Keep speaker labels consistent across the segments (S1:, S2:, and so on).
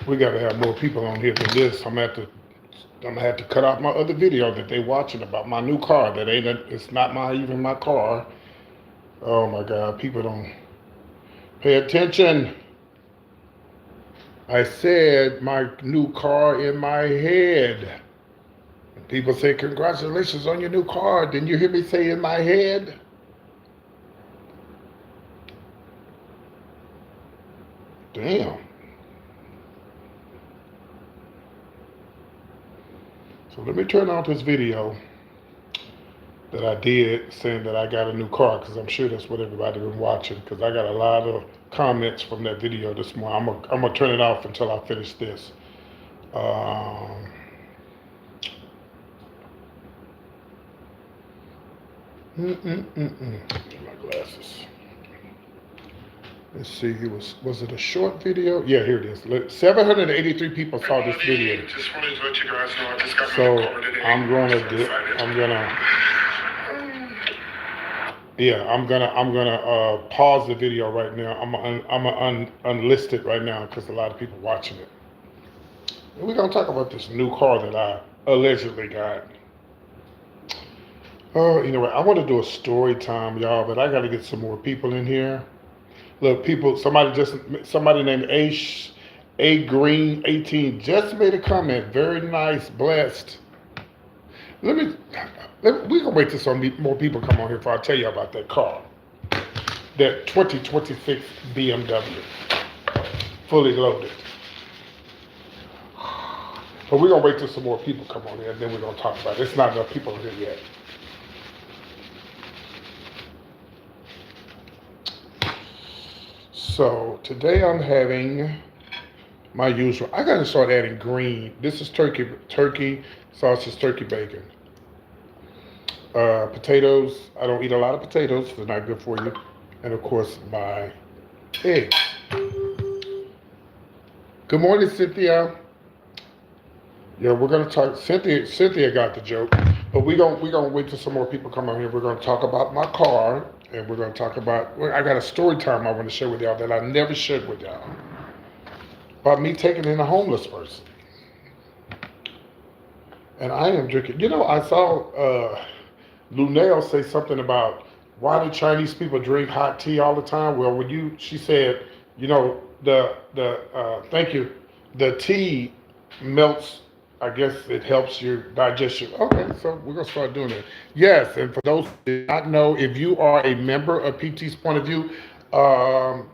S1: We got to have more people on here than this. I'm gonna have to cut off my other video that they watching about my new car. It's not even my car. Oh my God, people don't pay attention. I said my new car in my head. People say, congratulations on your new car. Didn't you hear me say in my head? Damn. So let me turn on this video that I did saying that I got a new car, because I'm sure that's what everybody been watching, because I got a lot of comments from that video this morning. I'm gonna turn it off until I finish this. My glasses. Let's see, was it a short video? Yeah, here it is. 783 people saw this video. Just wanted to let you guys know I just got my car today. I'm gonna pause the video right now. I'm gonna unlist it right now because a lot of people watching it. And we're gonna talk about this new car that I allegedly got. Oh, anyway, I want to do a story time, y'all, but I got to get some more people in here. Look, somebody named A Green 18 just made a comment. Very nice, blessed. We gonna wait till some more people come on here before I tell you about that car, that 2026 BMW, fully loaded. But we're gonna wait till some more people come on here, and then we're gonna talk about it. It's not enough people here yet. So today I'm having my usual. I gotta start adding green. This is turkey sausage, turkey bacon. Potatoes. I don't eat a lot of potatoes. They're not good for you. And of course my eggs. Good morning, Cynthia. Yeah, we're gonna talk. Cynthia got the joke, but we're gonna wait till some more people come on here. We're gonna talk about my car, and we're gonna talk about. I got a story time I want to share with y'all that I never shared with y'all about me taking in a homeless person. And I am drinking. You know, I saw Lunel say something about why do Chinese people drink hot tea all the time? Well, she said, you know, thank you, the tea melts. I guess it helps your digestion. Okay, so we're gonna start doing it. Yes, and for those who did not know, if you are a member of PT's Point of View, or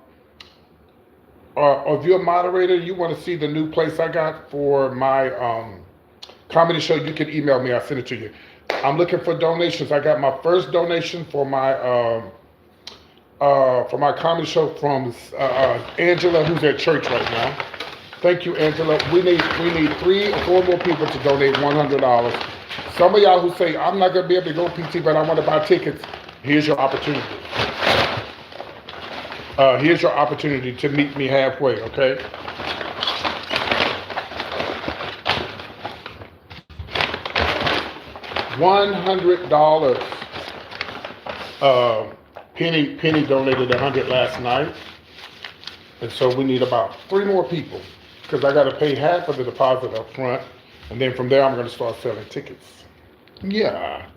S1: if you're a moderator, you want to see the new place I got for my comedy show, you can email me. I'll send it to you. I'm looking for donations. I got my first donation for my comedy show from Angela, who's at church right now. Thank you, Angela. We need 3 or 4 more people to donate $100. Some of y'all who say, I'm not going to be able to go PT, but I want to buy tickets, here's your opportunity. Here's your opportunity to meet me halfway, okay? $100. Penny donated $100 last night. And so we need about 3 more people, because I got to pay half of the deposit up front, and then from there I'm going to start selling tickets. Yeah.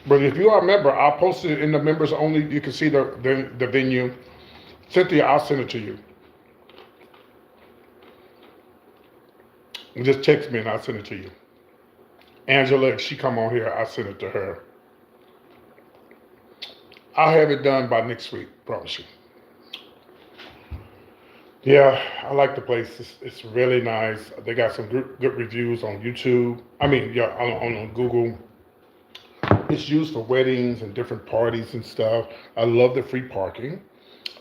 S1: But if you are a member, I'll post it in the members only. You can see the venue. Cynthia, I'll send it to you. Just text me and I'll send it to you. Angela, if she come on here, I'll send it to her. I'll have it done by next week, promise you. Yeah, I like the place. It's really nice. They got some good reviews on YouTube. I mean, yeah, on Google. It's used for weddings and different parties and stuff. I love the free parking.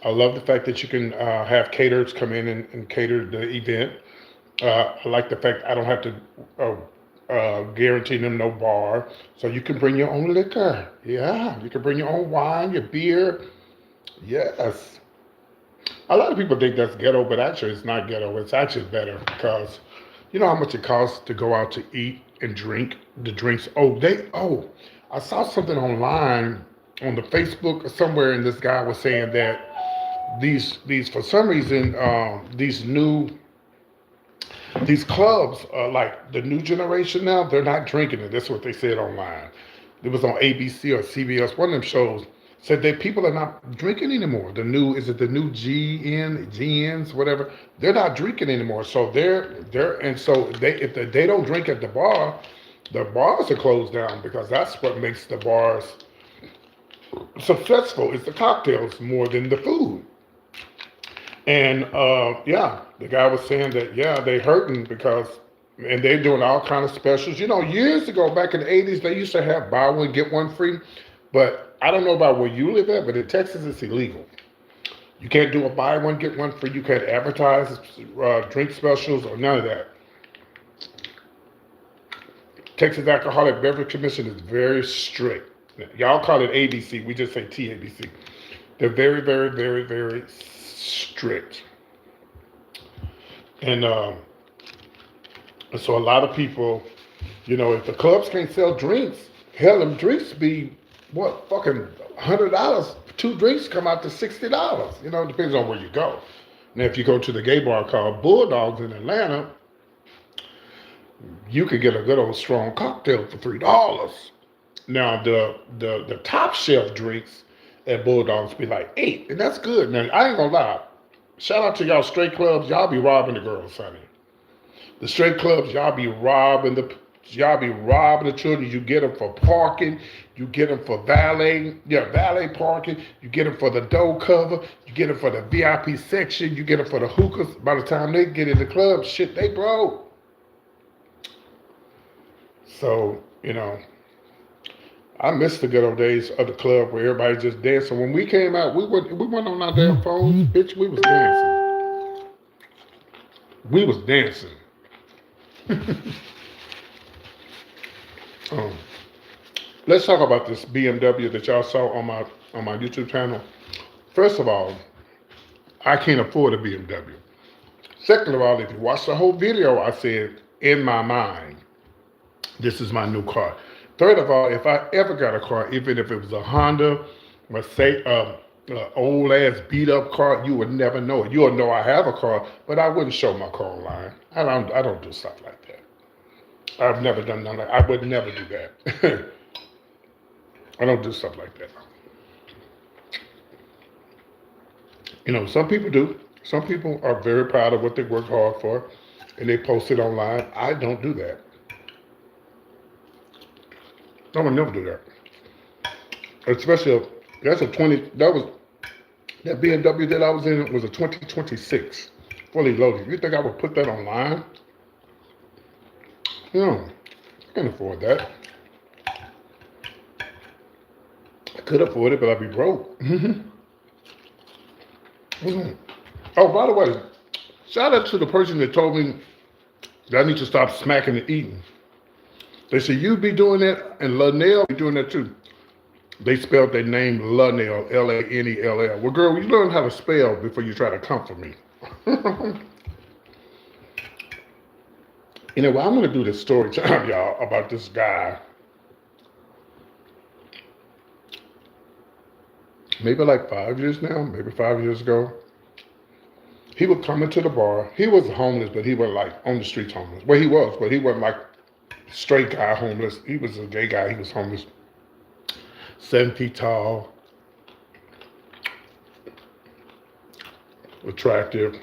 S1: I love the fact that you can have caterers come in and cater the event. I like the fact I don't have to guarantee them no bar. So you can bring your own liquor. Yeah, you can bring your own wine, your beer. Yes. A lot of people think that's ghetto, but actually it's not ghetto. It's actually better, because you know how much it costs to go out to eat and drink the drinks. I saw something online on the Facebook or somewhere, and this guy was saying that these for some reason these clubs like the new generation now, they're not drinking it. That's what they said online. It was on ABC or CBS, one of them shows said that people are not drinking anymore. The new, is it the new GNs, whatever? They're not drinking anymore. So and so they, if they don't drink at the bars are closed down because that's what makes the bars successful. It's the cocktails more than the food. And yeah, the guy was saying that yeah, they hurting because and they're doing all kind of specials. You know, years ago, back in the '80s, they used to have buy one get one free. But I don't know about where you live at, but in Texas, it's illegal. You can't do a buy one get one free. You can't advertise drink specials or none of that. Texas Alcoholic Beverage Commission is very strict. Y'all call it ABC. We just say TABC. They're very, very, very, very strict. And so a lot of people, you know, if the clubs can't sell drinks, hell, them drinks be what, fucking $100. 2 drinks come out to $60. You know, it depends on where you go. Now, if you go to the gay bar called Bulldogs in Atlanta, you could get a good old strong cocktail for $3. Now, the top shelf drinks at Bulldogs be like $8, and that's good. Now, I ain't gonna lie. Shout out to y'all straight clubs. Y'all be robbing the girls, honey. The straight clubs, y'all be robbing the children. You get them for parking. You get them for valet parking. You get them for the door cover. You get them for the VIP section. You get them for the hookahs. By the time they get in the club, shit, they broke. So, you know, I miss the good old days of the club where everybody just dancing. When we came out, we went on our damn phones, bitch. We was dancing. We was dancing. Let's talk about this BMW that y'all saw on my YouTube channel. First of all, I can't afford a BMW. Second of all, if you watch the whole video, I said in my mind, this is my new car. Third of all, if I ever got a car, even if it was a Honda, Mercedes, old ass beat up car, you would never know it. You would know I have a car, but I wouldn't show my car online. I don't do stuff like that. I've never done nothing like that. I would never do that. I don't do stuff like that. You know, some people do. Some people are very proud of what they work hard for, and they post it online. I don't do that. I would never do that. Especially that BMW that I was in was a 2026, fully loaded. You think I would put that online? No, I can't afford that. I could afford it, but I'd be broke. Oh, by the way, shout out to the person that told me that I need to stop smacking and eating. They said, you be doing that, and Lanelle be doing that too. They spelled their name Lanelle, Lanell. Well, girl, you learn how to spell before you try to comfort me. Anyway, I'm going to do this story time, y'all, about this guy. Maybe like 5 years now, maybe 5 years ago. He would come into the bar. He was homeless, but he wasn't like on the streets homeless. Well, he was, but he wasn't like straight guy homeless. He was a gay guy. He was homeless. 7 feet tall. Attractive.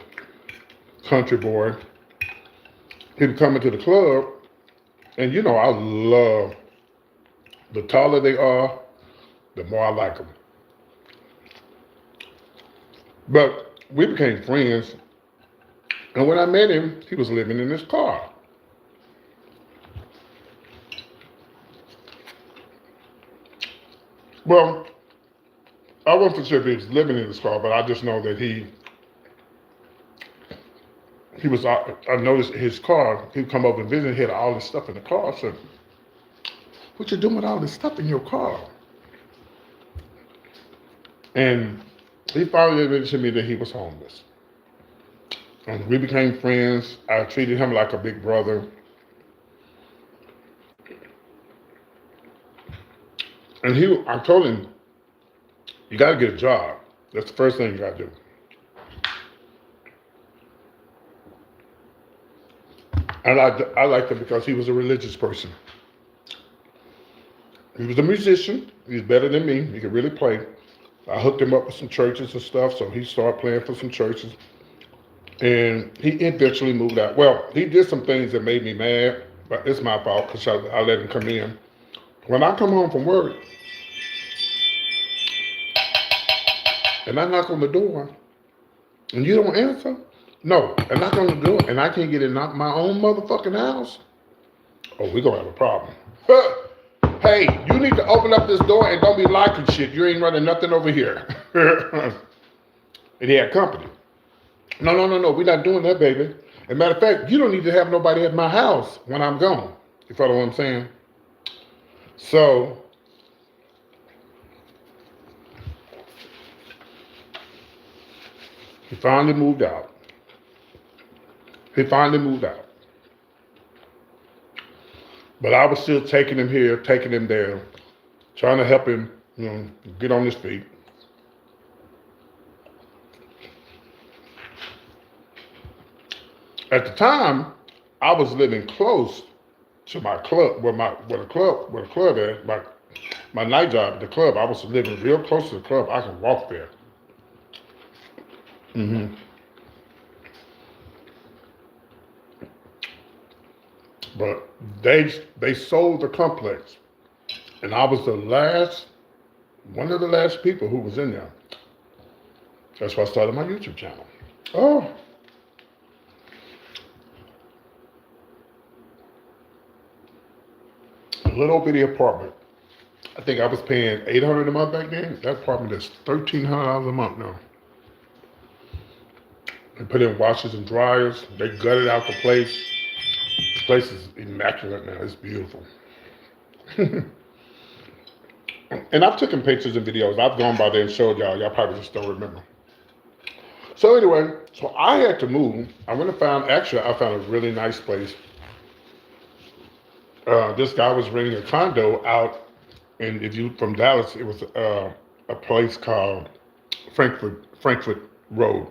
S1: Country boy. He would come into the club, and you know, I love, the taller they are, the more I like them. But we became friends, and when I met him, he was living in his car. Well, I wasn't sure if he was living in his car, but I just know that he was, I noticed his car, he'd come over and visit, he had all this stuff in the car. I said, what you doing with all this stuff in your car? And he finally admitted to me that he was homeless. And we became friends. I treated him like a big brother. And I told him, you gotta get a job. That's the first thing you gotta do. I liked him because he was a religious person. He was a musician. He was better than me. He could really play. I hooked him up with some churches and stuff, so he started playing for some churches. And he eventually moved out. Well, he did some things that made me mad, but it's my fault because I let him come in. When I come home from work and I knock on the door and you don't answer, no, I knock on the door and I can't get in my own motherfucking house, oh, we're going to have a problem. Hey, you need to open up this door and don't be locking shit. You ain't running nothing over here. And he had company. No. We're not doing that, baby. As a matter of fact, you don't need to have nobody at my house when I'm gone. You follow what I'm saying? So, he finally moved out. But I was still taking him here, taking him there, trying to help him, get on his feet. At the time, I was living close to my club, where the club is, my night job at the club. I was living real close to the club. I could walk there. But they sold the complex, and I was one of the last people who was in there. That's why I started my YouTube channel. Oh. A little bitty apartment. I think I was paying $800 a month back then. That apartment is $1,300 a month now. They put in washers and dryers. They gutted out the place. The place is immaculate now. It's beautiful. And I've taken pictures and videos. I've gone by there and showed y'all. Y'all probably just don't remember. So anyway, so I had to move. I found a really nice place. This guy was renting a condo out, and if you from Dallas, it was a place called Frankfurt Road.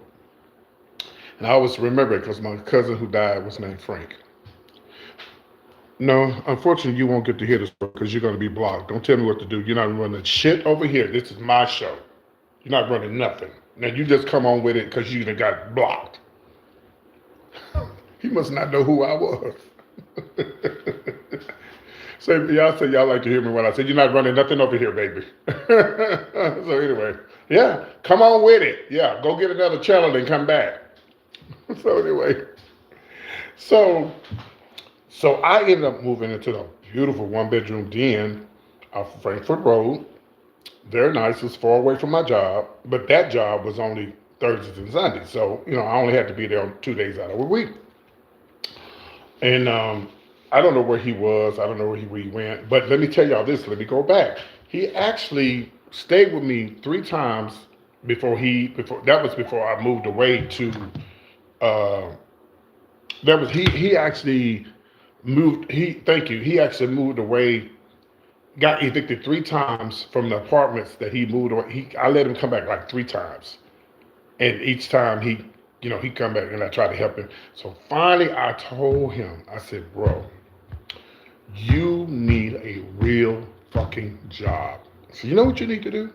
S1: And I always remember it because my cousin who died was named Frank. No, unfortunately, you won't get to hear this because you're going to be blocked. Don't tell me what to do. You're not running shit over here. This is my show. You're not running nothing. Now, you just come on with it because you got blocked. He must not know who I was. So y'all say y'all like to hear me when I say you're not running nothing over here, baby. So anyway, yeah, come on with it. Yeah, go get another channel and come back. So anyway, so I ended up moving into the beautiful one-bedroom den off Frankfurt Road. Very nice. It's far away from my job, but that job was only Thursdays and Sundays. So, I only had to be there 2 days out of a week. And I don't know where he was. I don't know where he went. But let me tell y'all this. Let me go back. He actually stayed with me 3 times before I moved away to, he actually moved away, got evicted 3 times from the apartments that he moved away. I let him come back like 3 times. And each time he come back and I tried to help him. So finally I told him, I said, bro, you need a real fucking job. So you know what you need to do?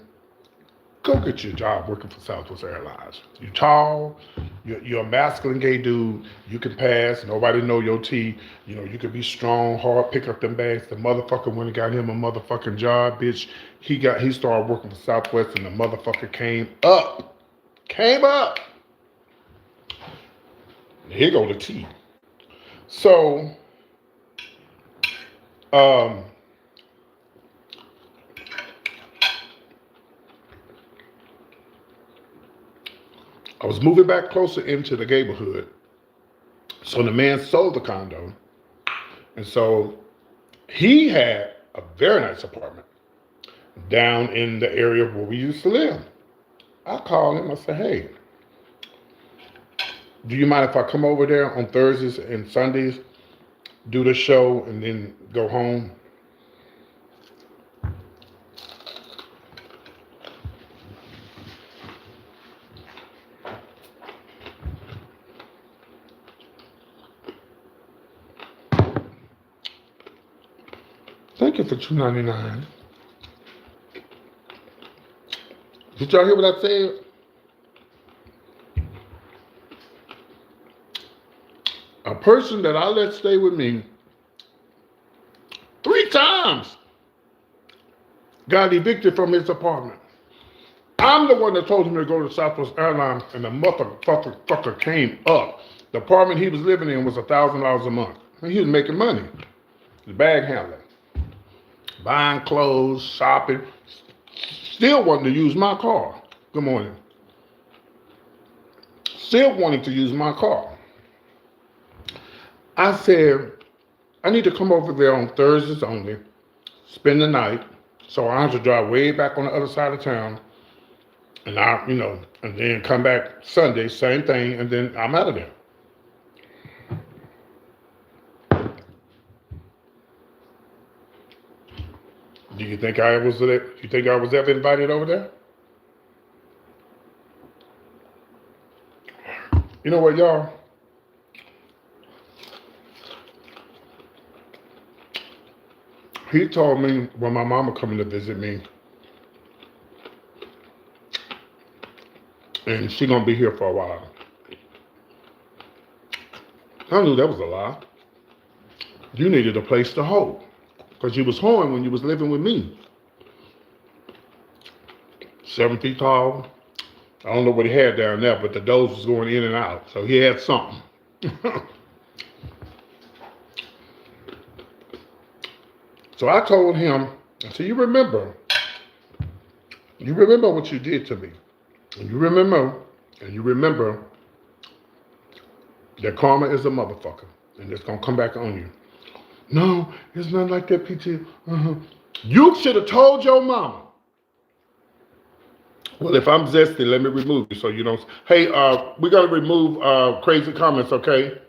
S1: Go get your job working for Southwest Airlines. You're tall, you're a masculine gay dude, you can pass, nobody know your T, you can be strong, hard, pick up them bags. The motherfucker went and got him a motherfucking job, bitch. He started working for Southwest and the motherfucker came up. Here go the T. So, I was moving back closer into the neighborhood. So the man sold the condo. And so he had a very nice apartment down in the area where we used to live. I called him. I said, hey, do you mind if I come over there on Thursdays and Sundays, do the show, and then go home? Thank you for $2.99. Did y'all hear what I said? A person that I let stay with me 3 times got evicted from his apartment. I'm the one that told him to go to Southwest Airlines, and the motherfucker came up. The apartment he was living in was $1,000 a month. And he was making money. The bag handler. Buying clothes, shopping. Still wanting to use my car. Good morning. Still wanting to use my car. I said, I need to come over there on Thursdays only, spend the night, so I have to drive way back on the other side of town, and and then come back Sunday, same thing, and then I'm out of there. Do you think I was there? You think I was ever invited over there? You know what, y'all? He told me when my mama coming to visit me, and she gonna be here for a while. I knew that was a lie. You needed a place to hold, because you was home when you was living with me. 7 feet tall. I don't know what he had down there, but the doors was going in and out, so he had something. So I told him, I said, you remember what you did to me. And you remember that karma is a motherfucker, and it's gonna come back on you. No, it's not like that, PT. You should have told your mama. Well, if I'm zesty, let me remove you so you don't. Hey, we gotta remove crazy comments, okay?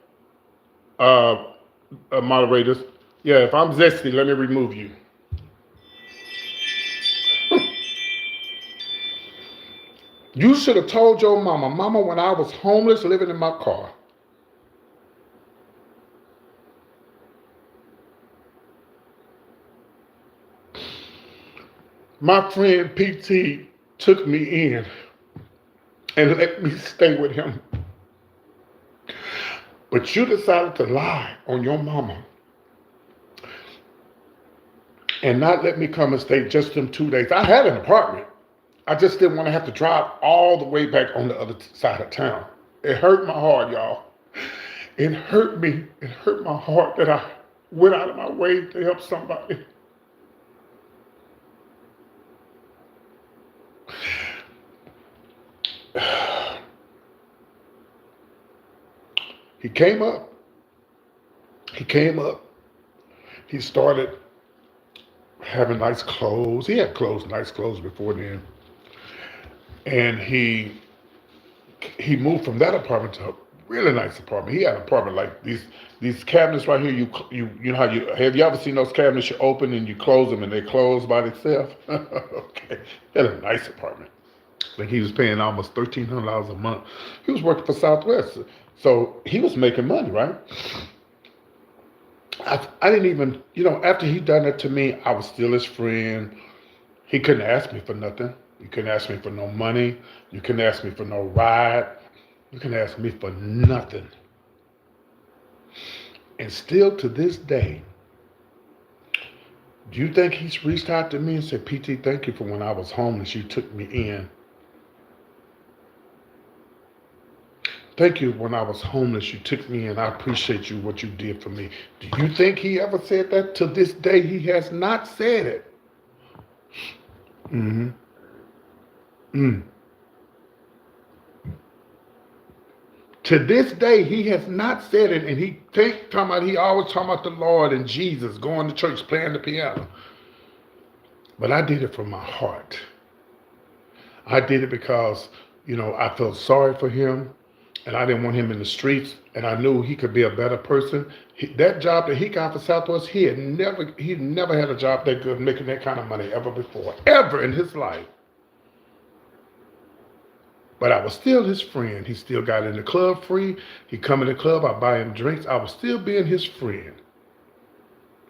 S1: Moderators. Yeah, if I'm zesty, let me remove you. You should have told your mama, when I was homeless, living in my car. My friend PT took me in and let me stay with him. But you decided to lie on your mama and not let me come and stay just them 2 days. I had an apartment. I just didn't want to have to drive all the way back on the other side of town. It hurt my heart, y'all. It hurt me. It hurt my heart that I went out of my way to help somebody. He came up. He started having nice clothes. He had nice clothes before then. And he moved from that apartment to a really nice apartment. He had an apartment like these cabinets right here. You know how have you ever seen those cabinets you open and you close them and they close by themselves? Okay, he had a nice apartment. I think he was paying almost $1,300 a month. He was working for Southwest, so he was making money, right? I didn't even, after he done it to me, I was still his friend. He couldn't ask me for nothing. You couldn't ask me for no money. You couldn't ask me for no ride. You couldn't ask me for nothing. And still to this day, do you think he's reached out to me and said, PT, thank you for when I was homeless, you took me in. Thank you when I was homeless, you took me in. I appreciate you, what you did for me. Do you think he ever said that? To this day, he has not said it. To this day, he has not said it, and he always talking about the Lord and Jesus, going to church, playing the piano. But I did it from my heart. I did it because, I felt sorry for him, and I didn't want him in the streets, and I knew he could be a better person. That job that he got for Southwest, he never had a job that good, making that kind of money ever before, ever in his life. But I was still his friend. He still got in the club free. He come in the club, I buy him drinks. I was still being his friend.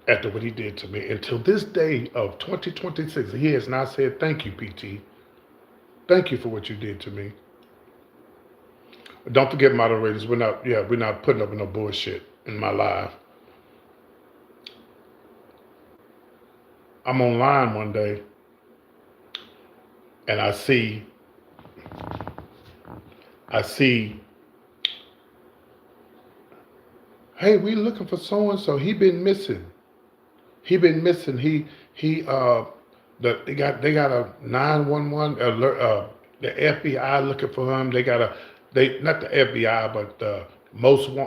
S1: after what he did to me. Until this day of 2026, he has not said, thank you, PT. Thank you for what you did to me. Don't forget, moderators, we're not putting up with no bullshit in my life. I'm online one day and I see, hey, we looking for so and so. He been missing. He they got a 911 alert. The FBI looking for him. They not the FBI, but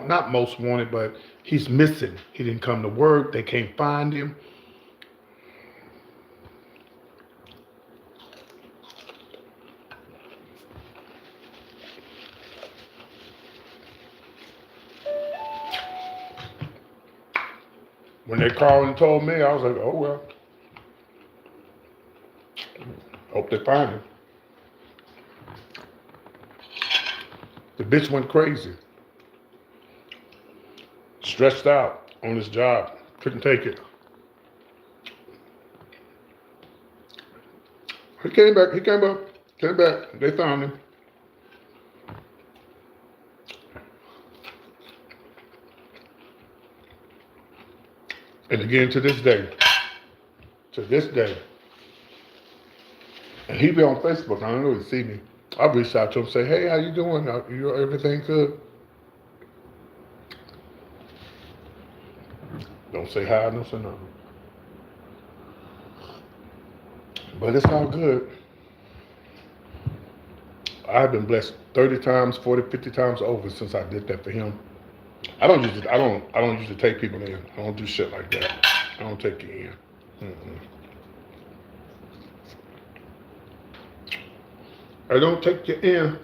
S1: not most wanted, but he's missing. He didn't come to work. They can't find him. When they called and told me, I was like, oh well. Hope they find him. The bitch went crazy. Stressed out on his job. Couldn't take it. He came back. They found him. And again, to this day, and he be on Facebook. I don't know if he see me. I reached out to him, say, hey, how you doing? Everything good? Don't say hi, don't say nothing. But it's all good. I've been blessed 30 times, 40, 50 times over since I did that for him. I don't usually take people in. I don't do shit like that. I don't take you in. Mm-mm. I don't take you in.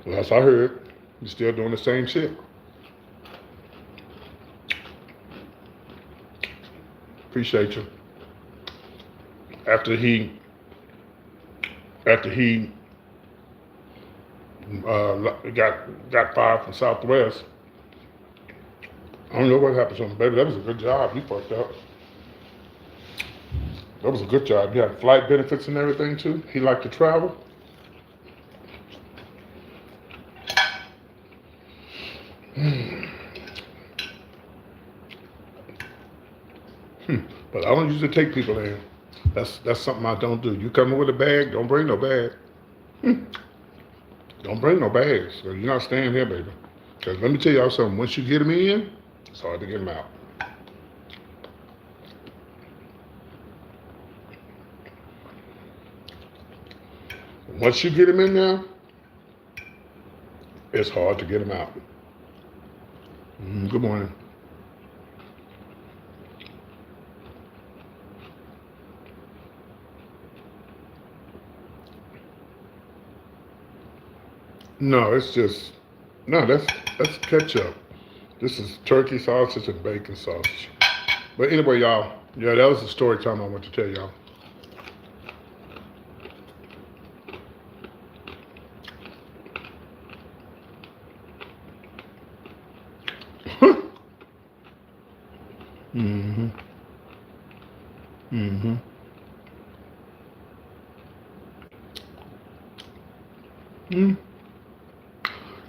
S1: Last I heard, you're still doing the same shit. Appreciate you. After he got fired from Southwest, I don't know what happened to him, baby. That was a good job. He fucked up. That was a good job. He had flight benefits and everything too. He liked to travel. But I don't usually take people in. That's something I don't do. You coming with a bag, don't bring no bag. Don't bring no bags. You're not staying here, baby. Because let me tell y'all something. Once you get them in, it's hard to get them out. Once you get them in there, it's hard to get them out. Good morning. No, that's ketchup. This is turkey sausage and bacon sausage. But anyway, y'all, yeah, that was the story time I want to tell y'all.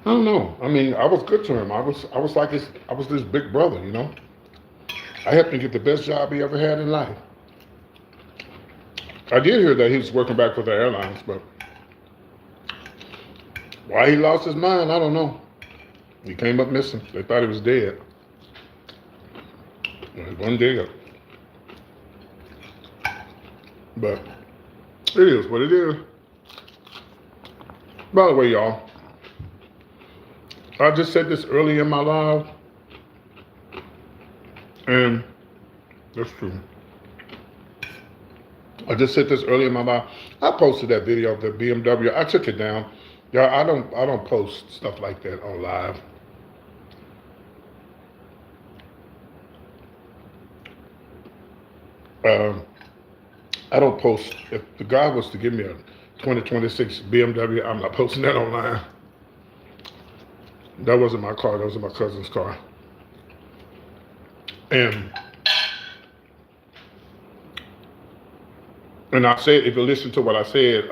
S1: I don't know. I mean, I was good to him. I was like this big brother, you know. I helped him get the best job he ever had in life. I did hear that he was working back for the airlines, but why he lost his mind, I don't know. He came up missing. They thought he was dead. Well, he wasn't dead. But it is what it is. By the way, y'all, I just said this early in my live, and that's true. I just said this early in my life. I posted that video of the BMW. I took it down. Y'all, I don't post stuff like that on live. I don't post. If the guy was to give me a 2026 BMW, I'm not posting that online. That wasn't my car. That was my cousin's car. And I said, if you listen to what I said,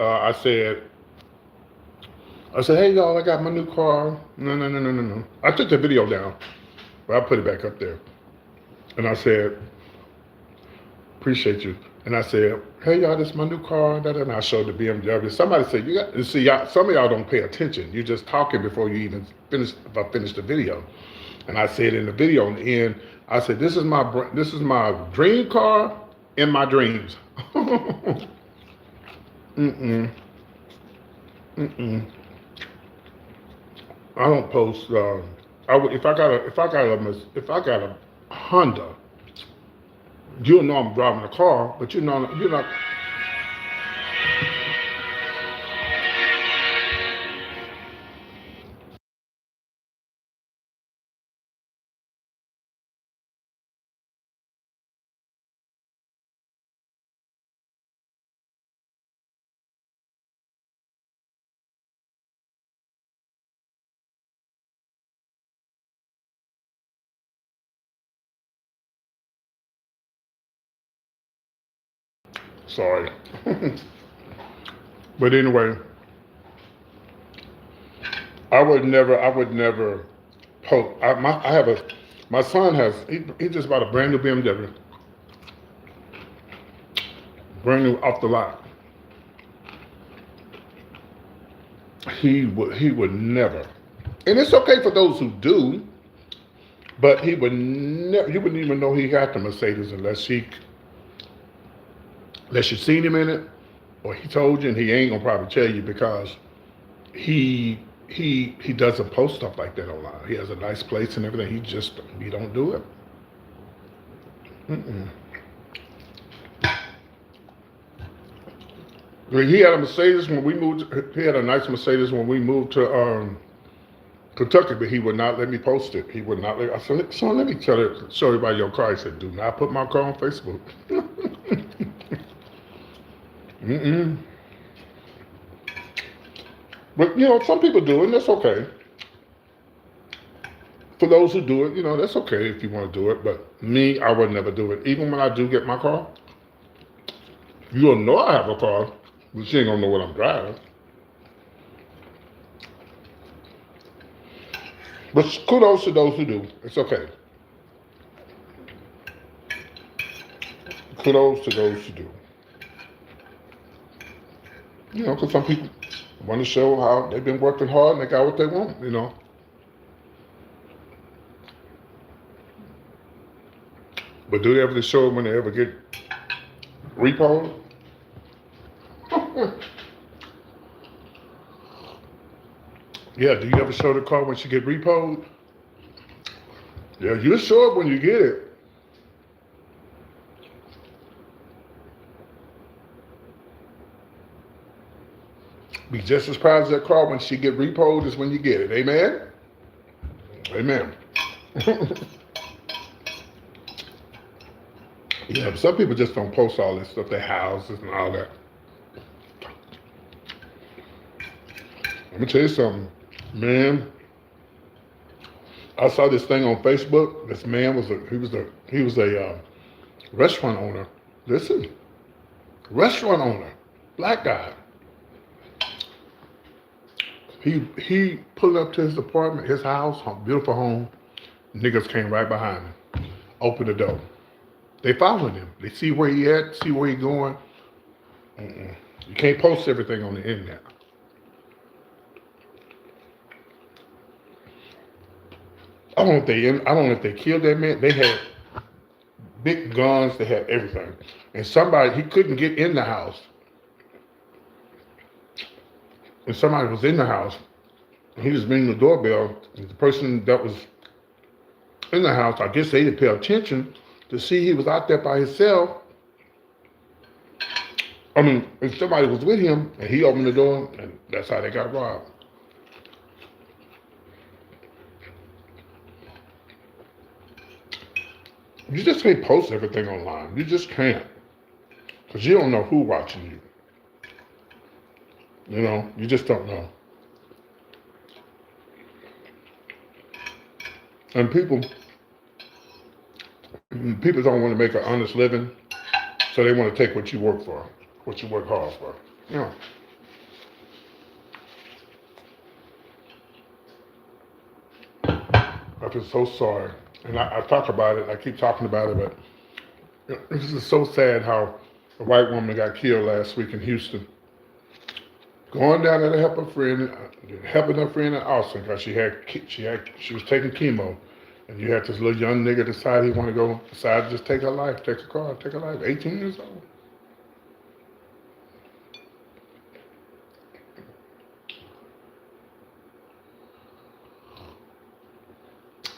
S1: hey y'all, I got my new car. No. I took the video down, but I put it back up there. And I said, appreciate you. And I said, hey y'all, this is my new car. And I showed the BMW. Somebody said, some of y'all don't pay attention. You're just talking before you even finish the video. And I said in the video in the end, I said, this is my dream car in my dreams. I don't post. If I got a Honda, you'll know I'm driving a car, but you're not. Sorry. But anyway, I would never post. My son he just bought a brand new BMW, brand new off the lot. He would never, and it's okay for those who do, but he would never. You wouldn't even know he got the Mercedes unless you seen him in it, or he told you, and he ain't gonna probably tell you because he doesn't post stuff like that online. He has a nice place and everything. He don't do it. He had a Mercedes when we moved. He had a nice Mercedes when we moved to Kentucky, but he would not let me post it. He would not let. I said, "Son, let me show you about your car." He said, "Do not put my car on Facebook." But some people do it, and that's okay. For those who do it, that's okay if you want to do it. But me, I would never do it. Even when I do get my car, you'll know I have a car, but you ain't gonna know what I'm driving. But kudos to those who do. It's okay. Kudos to those who do. Because some people want to show how they've been working hard and they got what they want, But do they ever show it when they ever get repoed? Yeah, do you ever show the car when she get repoed? Yeah, you show it when you get it. Be just as proud as that car when she get repoed as when you get it. Amen? Amen. Yeah, but some people just don't post all this stuff, their houses and all that. Let me tell you something, man. I saw this thing on Facebook. This man was a restaurant owner. Listen, restaurant owner, black guy. He pulled up to his apartment, his house, beautiful home. Niggas came right behind him, opened the door. They followed him. They see where he at, see where he going. You can't post everything on the internet. I don't know if they killed that man. They had big guns. They had everything. And he couldn't get in the house. And somebody was in the house. And he was ringing the doorbell. And the person that was in the house, I guess they didn't pay attention to see he was out there by himself. I mean, if somebody was with him and he opened the door, and that's how they got robbed. You just can't post everything online. You just can't. Because you don't know who's watching you. You just don't know. And people don't want to make an honest living, so they want to take what you work for, what you work hard for. You know. I feel so sorry, and I talk about it. I keep talking about it, but this is so sad how a white woman got killed last week in Houston. Going down there to help her friend, helping her friend in Austin because she was taking chemo, and you had this little young nigga decide he want to go, decide to just take her life, take her car, take her life. 18 years old.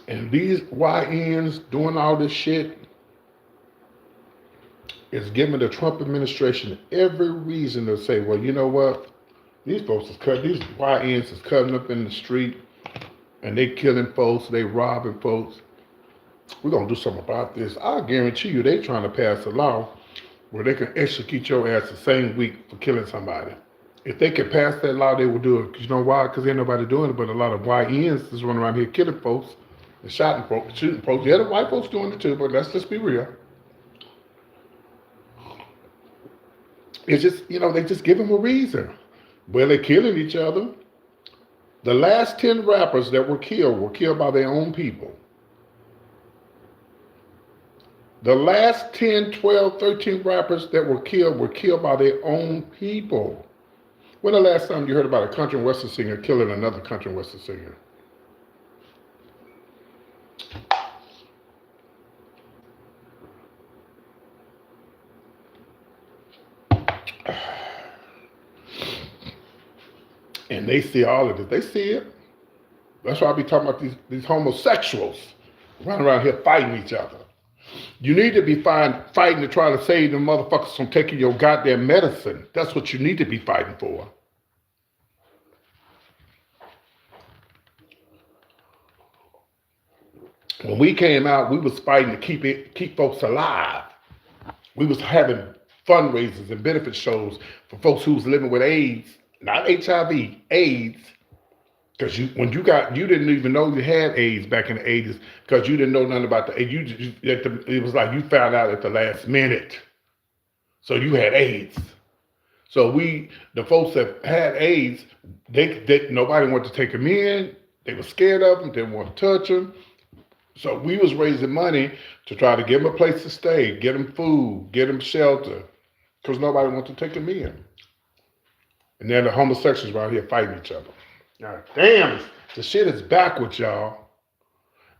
S1: And these YNs doing all this shit is giving the Trump administration every reason to say, well, you know what? These YNs is cutting up in the street and they killing folks, they robbing folks. We're gonna do something about this. I guarantee you they trying to pass a law where they can execute your ass the same week for killing somebody. If they could pass that law, they would do it. Cause you know why? Because ain't nobody doing it, but a lot of YNs is running around here killing folks and shooting folks. Yeah, the white folks doing it too, but let's just be real. It's just, they just give them a reason. Well, they're killing each other. The last 10 rappers that were killed by their own people. The last 10, 12, 13 rappers that were killed by their own people. When the last time you heard about a country and western singer killing another country and western singer? And they see all of this. They see it. That's why I be talking about these homosexuals running around here fighting each other. You need to be fighting to try to save them motherfuckers from taking your goddamn medicine. That's what you need to be fighting for. When we came out, we was fighting to keep folks alive. We was having fundraisers and benefit shows for folks who was living with AIDS, not HIV, AIDS. Because you didn't even know you had AIDS back in the 80s because you didn't know nothing about the AIDS. It was like you found out at the last minute. So you had AIDS. So the folks that had AIDS, nobody wanted to take them in. They were scared of them, didn't want to touch them. So we was raising money to try to give them a place to stay, get them food, get them shelter, because nobody wanted to take them in. And then the homosexuals around here fighting each other. God damn, the shit is backwards, y'all.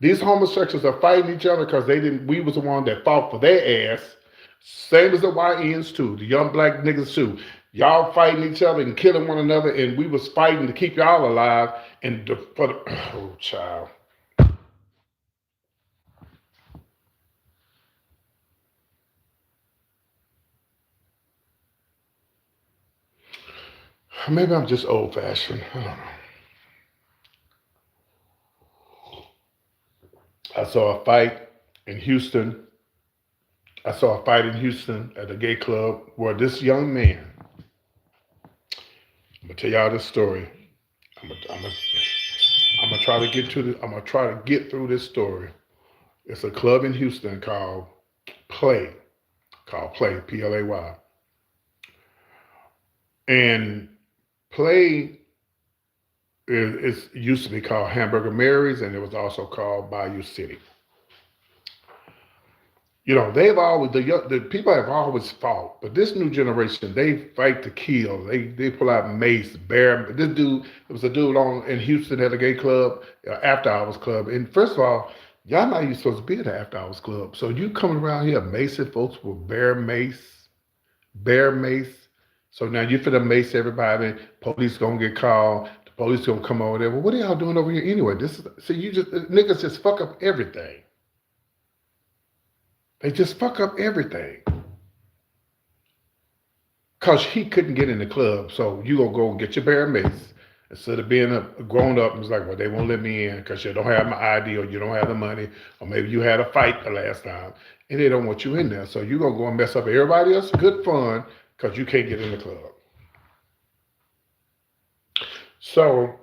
S1: These homosexuals are fighting each other because we was the one that fought for their ass. Same as the YNs too, the young black niggas too. Y'all fighting each other and killing one another, and we was fighting to keep y'all alive. Oh, child. Maybe I'm just old fashioned. I don't know. I saw a fight in Houston. at a gay club where this young man, I'm gonna tell y'all this story. I'm gonna try to get through this story. It's a club in Houston called Play, Play, and Play is used to be called Hamburger Mary's, and it was also called Bayou City. The people have always fought, but this new generation, they fight to kill. They pull out mace, bear. It was a dude in Houston at a gay club, after hours club. And first of all, y'all not even supposed to be at the after hours club. So you coming around here macing folks with bare mace. So now you finna mace everybody. Police gonna get called. The police gonna come over there. Well, what are y'all doing over here anyway? Niggas just fuck up everything. They just fuck up everything. Cause he couldn't get in the club, so you gonna go and get your bare mace instead of being a grown up and was like, well, they won't let me in because you don't have my ID or you don't have the money, or maybe you had a fight the last time and they don't want you in there. So you gonna go and mess up everybody else's good fun because you can't get in the club. So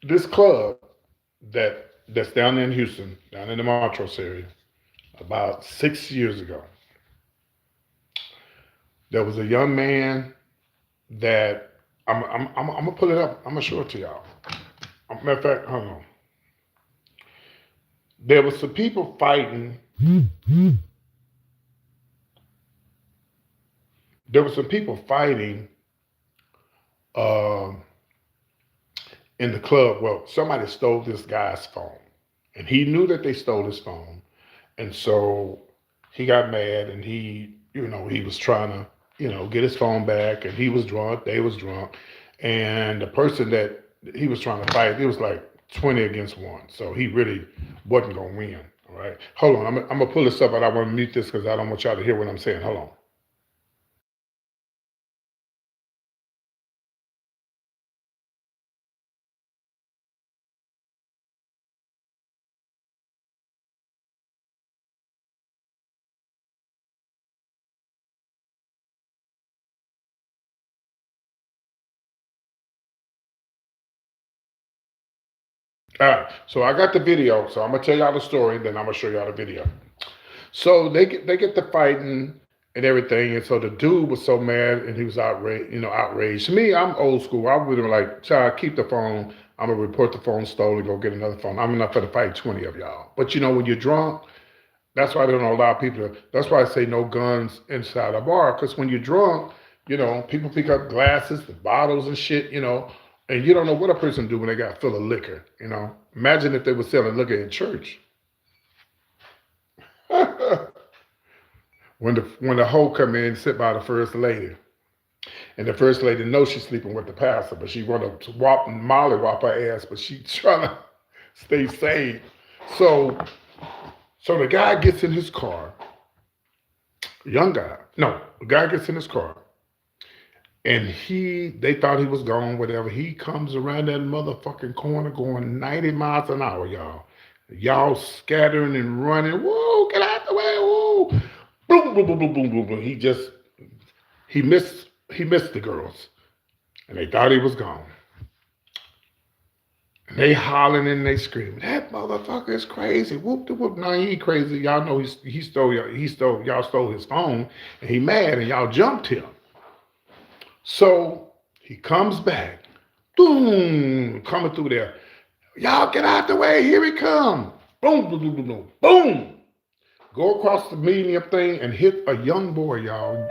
S1: this club that that's down in Houston, down in the Montrose area, about 6 years ago. There was a young man that I'm gonna pull it up. I'm gonna show it to y'all. Matter of fact, hold on. There was some people fighting. There were some people fighting um, in the club. Well, somebody stole this guy's phone, and he knew that they stole his phone, and so he got mad, and he was trying to, get his phone back, and he was drunk. They was drunk, and the person that he was trying to fight, it was like 20 against one, so he really wasn't gonna win. All right, hold on. I'm gonna pull this up, but I want to mute this because I don't want y'all to hear what I'm saying. Hold on. All right, so I got the video, so I'm gonna tell y'all the story, then I'm gonna show y'all the video. So they get the fighting and everything, and so the dude was so mad and he was outraged. Outraged. Me, I'm old school. I would have like, child, keep the phone. I'm gonna report the phone stolen. Go get another phone. I'm not gonna fight 20 of y'all. But when you're drunk, that's why I don't allow people. That's why I say no guns inside a bar. Because when you're drunk, people pick up glasses, the bottles and shit. And you don't know what a person do when they got full of liquor. Imagine if they were selling liquor in church. when the hoe come in and sit by the first lady, and the first lady knows she's sleeping with the pastor, but she want to Molly whop her ass, but she trying to stay safe. So the guy gets in his car, young guy. No, the guy gets in his car, and they thought he was gone, whatever. He comes around that motherfucking corner going 90 miles an hour, y'all. Y'all scattering and running. Whoa, get out the way. Whoa. Boom, boom, boom, boom, boom, boom, boom. He missed the girls. And they thought he was gone. And they hollering and they screaming, that motherfucker is crazy. Whoop de whoop. No, he ain't crazy. Y'all know y'all stole his phone, and he mad and y'all jumped him. So he comes back. Boom, coming through there. Y'all get out the way. Here he come. Boom, boom, boom, boom, boom. Boom. Go across the medium thing and hit a young boy, y'all.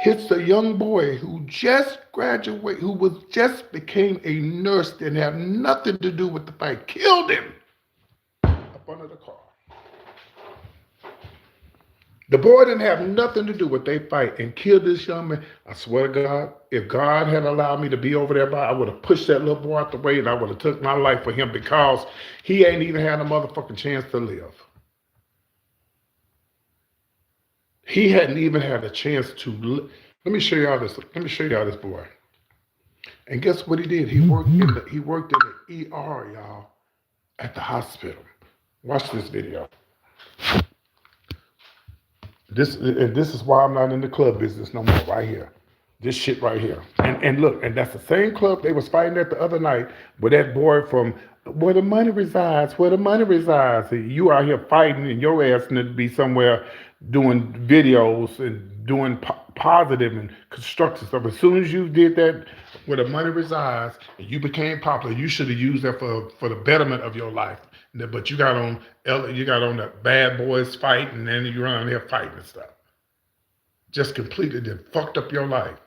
S1: Hits a young boy who just graduated, just became a nurse, didn't have nothing to do with the fight. Killed him up under the car. The boy didn't have nothing to do with their fight and killed this young man. I swear to God, if God had allowed me to be over there, I would have pushed that little boy out the way and I would have took my life for him because he ain't even had a motherfucking chance to live. He hadn't even had a chance to live. Let me show y'all this. Let me show y'all this boy. And guess what he did? He worked in the ER, y'all, at the hospital. Watch this video. This is why I'm not in the club business no more. Right here, this shit right here. And look, and that's the same club they was fighting at the other night with that boy from where the money resides. Where the money resides. You out here fighting, and your ass need to be somewhere doing videos and doing positive and constructive stuff. As soon as you did that, where the money resides, and you became popular, you should have used that for the betterment of your life. But you got on the bad boys fight, and then you run on there fighting and stuff. Just completely did fucked up your life,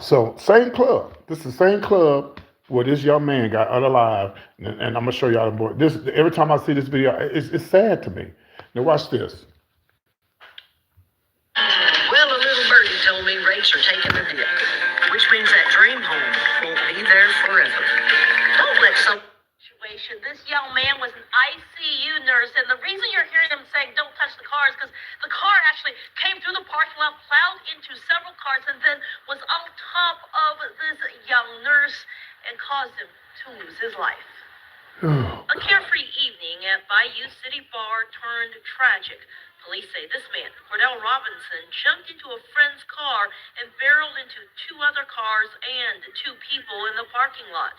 S1: So same club. This is the same club where this young man got unalive, and I'm gonna show y'all more. This every time I see this video, it's sad to me. Now watch this.
S2: Well, a little birdie told me rates are taking a dip, which means that dream home won't be there forever. Don't let some situation. This young man was an ICU nurse, and the reason you're hearing him saying don't touch the car is because the car actually came through the parking lot, plowed into several cars, and then was on top of this young nurse and caused him to lose his life. A carefree evening at Bayou City Bar turned tragic. Police say this man, Cordell Robinson, jumped into a friend's car and barreled into 2 other cars and 2 people in the parking lot.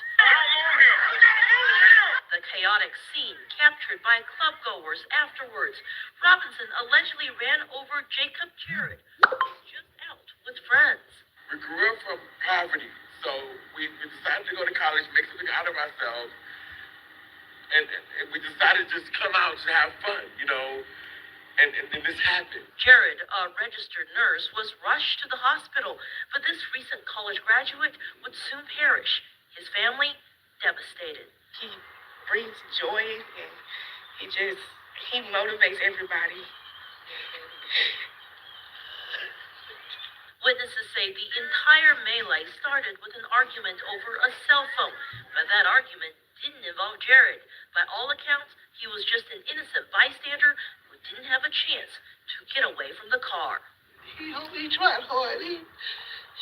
S2: The chaotic scene captured by clubgoers afterwards. Robinson allegedly ran over Jacob Jarrett, who was just out with friends.
S3: We grew up from poverty, so we decided to go to college, make something out of ourselves, and we decided to just come out to have fun, and this happened.
S2: Jared, a registered nurse, was rushed to the hospital, but this recent college graduate would soon perish. His family devastated.
S4: He brings joy and he motivates everybody.
S2: Witnesses say the entire melee started with an argument over a cell phone, but that argument didn't involve Jared. By all accounts, he was just an innocent bystander who didn't have a chance to get away from the car.
S4: He tried hard.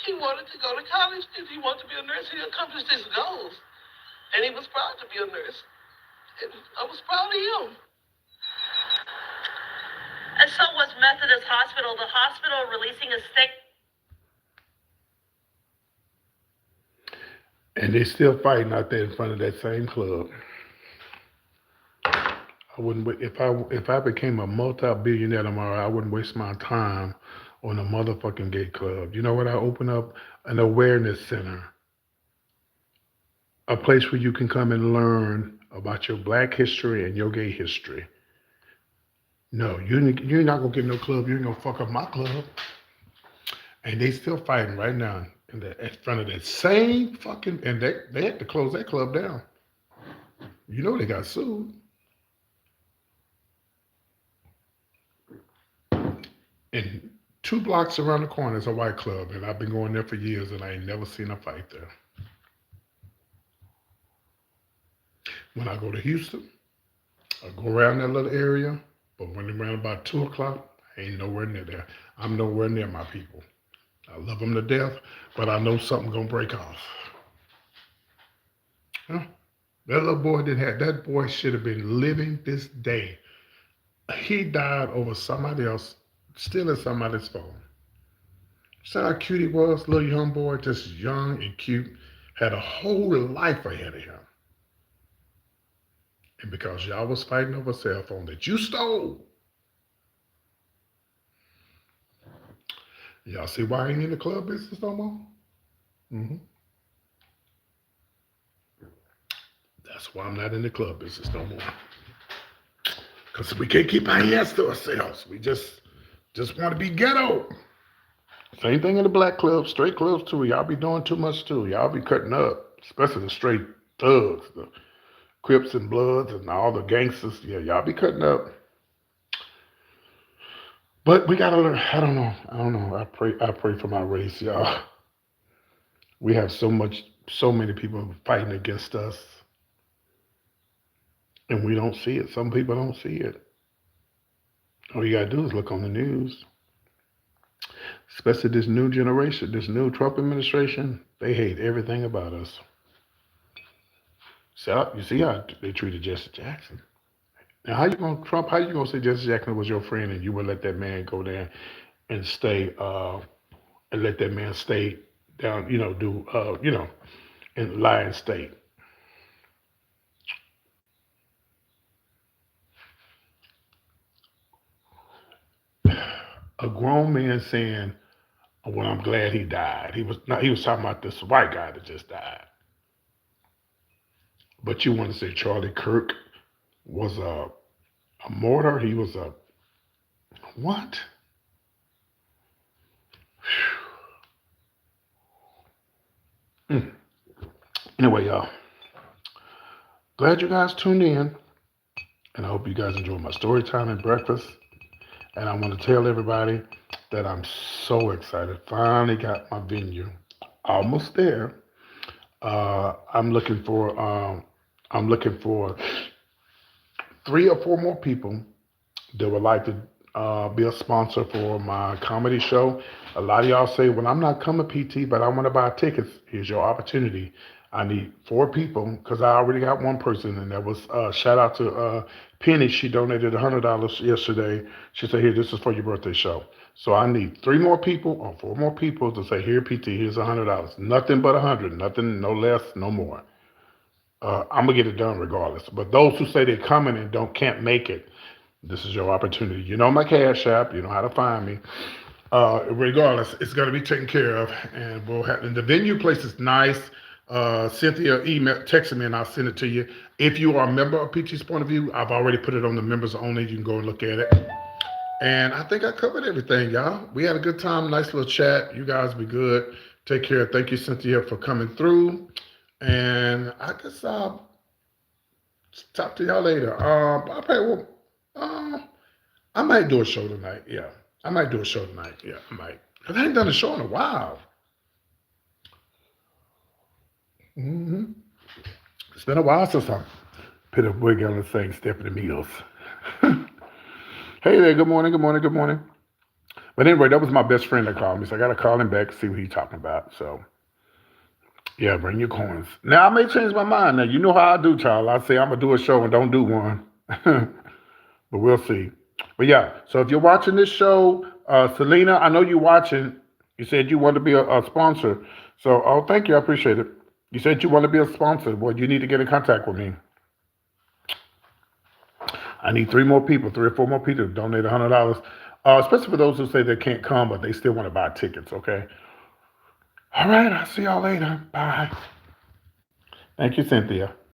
S4: He wanted to go to college because he wanted to be a nurse. He accomplished his goals. And he was proud to be a nurse. And I was proud of him.
S2: And so was Methodist Hospital. The hospital releasing a statement.
S1: And they still fighting out there in front of that same club. I wouldn't if I became a multi-billionaire tomorrow, I wouldn't waste my time on a motherfucking gay club. You know what? I open up an awareness center, a place where you can come and learn about your black history and your gay history. No, you're not gonna get no club. You ain't gonna fuck up my club. And they still fighting right now in front of that same fucking, and they had to close that club down. You know they got sued. And 2 blocks around the corner is a white club, and I've been going there for years, and I ain't never seen a fight there. When I go to Houston, I go around that little area, but when around about 2 o'clock, I ain't nowhere near there. I'm nowhere near my people. I love them to death, but I know something gonna break off. Huh? That little boy that boy should have been living this day. He died over somebody else stealing somebody's phone. See how cute he was, little young boy, just young and cute, had a whole life ahead of him. And because y'all was fighting over a cell phone that you stole, y'all see why I ain't in the club business no more? Mm-hmm. That's why I'm not in the club business no more. Because we can't keep our hands to ourselves. We just want to be ghetto. Same thing in the black clubs, straight clubs too. Y'all be doing too much too. Y'all be cutting up, especially the straight thugs, the Crips and Bloods and all the gangsters. Yeah, y'all be cutting up. But we gotta learn. I don't know. I pray for my race, y'all. We have so many people fighting against us, and we don't see it. Some people don't see it. All you gotta do is look on the news. Especially this new generation, this new Trump administration, they hate everything about us. So you see how they treated Jesse Jackson. Now, how you gonna say Jesse Jackson was your friend and you would let that man go there and stay, and let that man stay down, in lie and state? A grown man saying, "Well, I'm glad he died." He was talking about this white guy that just died. But you want to say Charlie Kirk was a martyr? He was a what? Anyway, y'all, glad you guys tuned in, and I hope you guys enjoyed my story time and breakfast. And I want to tell everybody that I'm so excited. Finally got my venue, almost there. I'm looking for 3 or 4 more people that would like to be a sponsor for my comedy show. A lot of y'all say, "Well, I'm not coming, PT, but I want to buy tickets." Here's your opportunity. I need 4 people because I already got one person, and that was shout out to Penny. She donated $100 yesterday. She said, "Here, this is for your birthday show." So I need 3 more people or 4 more people to say, "Here, PT, here's $100. Nothing but 100. Nothing, no less, no more." I'm gonna get it done regardless. But those who say they're coming and can't make it, this is your opportunity. You know my Cash App. You know how to find me. Regardless, it's going to be taken care of, and we'll have. And the venue place is nice. Cynthia texted me, and I'll send it to you. If you are a member of PT's Point of View, I've already put it on the members only. You can go and look at it. And I think I covered everything, y'all. We had a good time, nice little chat. You guys be good. Take care. Thank you, Cynthia, for coming through. And I guess I'll talk to y'all later. I might do a show tonight. Yeah. I might do a show tonight. Yeah, I might. Because I ain't done a show in a while. It's been a while since I put a wig on the thing, Stephanie Meals. Hey there, good morning, good morning, good morning. But anyway, that was my best friend that called me, so I got to call him back to see what he's talking about. So, yeah, bring your coins. Now, I may change my mind. Now, you know how I do, child. I say I'm going to do a show and don't do one. But we'll see. But yeah, so if you're watching this show, Selena, I know you're watching. You said you want to be a sponsor. So, thank you. I appreciate it. You said you want to be a sponsor. Well, you need to get in contact with me. I need 3 or 4 more people to donate $100, especially for those who say they can't come, but they still want to buy tickets, okay? All right, I'll see y'all later. Bye. Thank you, Cynthia.